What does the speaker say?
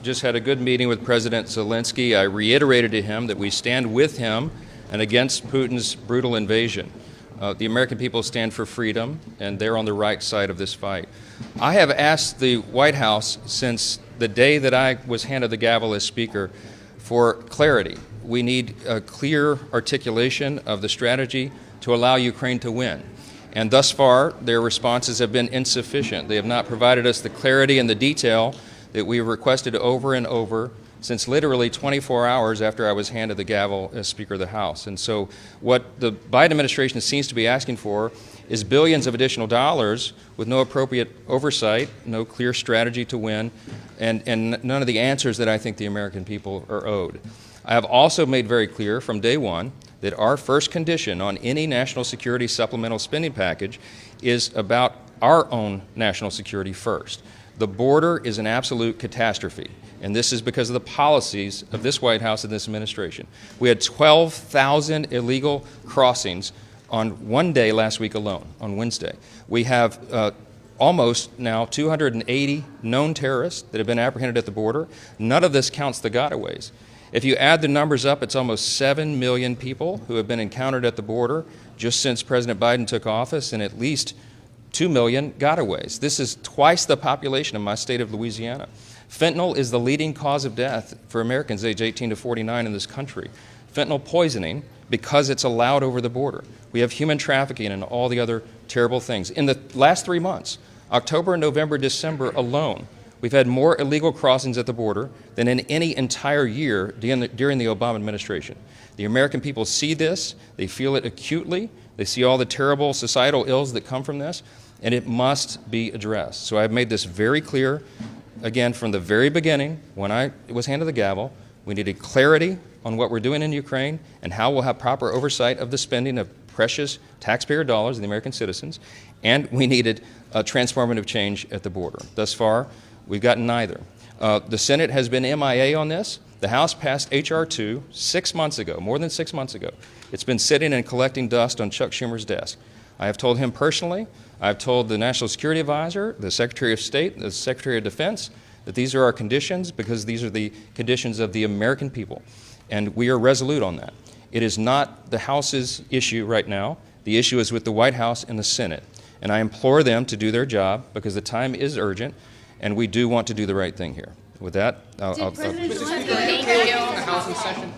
just had a good meeting with President Zelensky. I reiterated to him that we stand with him and against Putin's brutal invasion. The American people stand for freedom, and they're on the right side of this fight. I have asked the White House since the day that I was handed the gavel as Speaker for clarity. We need a clear articulation of the strategy to allow Ukraine to win. And thus far, their responses have been insufficient. They have not provided us the clarity and the detail that we have requested over and over since literally 24 hours after I was handed the gavel as Speaker of the House. And so what the Biden administration seems to be asking for is billions of additional dollars with no appropriate oversight, no clear strategy to win, and none of the answers that I think the American people are owed. I have also made very clear from day one that our first condition on any national security supplemental spending package is about our own national security first. The border is an absolute catastrophe, and this is because of the policies of this White House and this administration. We had 12,000 illegal crossings on one day last week alone, on Wednesday. We have almost now 280 known terrorists that have been apprehended at the border. None of this counts the gotaways. If you add the numbers up, it's almost 7 million people who have been encountered at the border just since President Biden took office, and at least 2 million gotaways. This is twice the population of my state of Louisiana. Fentanyl is the leading cause of death for Americans age 18 to 49 in this country. Fentanyl poisoning, because it's allowed over the border. We have human trafficking and all the other terrible things. In the last 3 months, October, November, December alone, we've had more illegal crossings at the border than in any entire year during the Obama administration. The American people see this, they feel it acutely, they see all the terrible societal ills that come from this, and it must be addressed. So I've made this very clear, again, from the very beginning, when I was handed the gavel. We needed clarity on what we're doing in Ukraine and how we'll have proper oversight of the spending of precious taxpayer dollars of the American citizens, and we needed a transformative change at the border. Thus far, we've gotten neither. The Senate has been MIA on this. The House passed H.R. 2 6 months ago, more than 6 months ago. It's been sitting and collecting dust on Chuck Schumer's desk. I have told him personally, I've told the National Security Advisor, the Secretary of State, the Secretary of Defense, that these are our conditions because these are the conditions of the American people. And we are resolute on that. It is not the House's issue right now. The issue is with the White House and the Senate. And I implore them to do their job because the time is urgent, and we do want to do the right thing here. With that, Thank you. The House in session.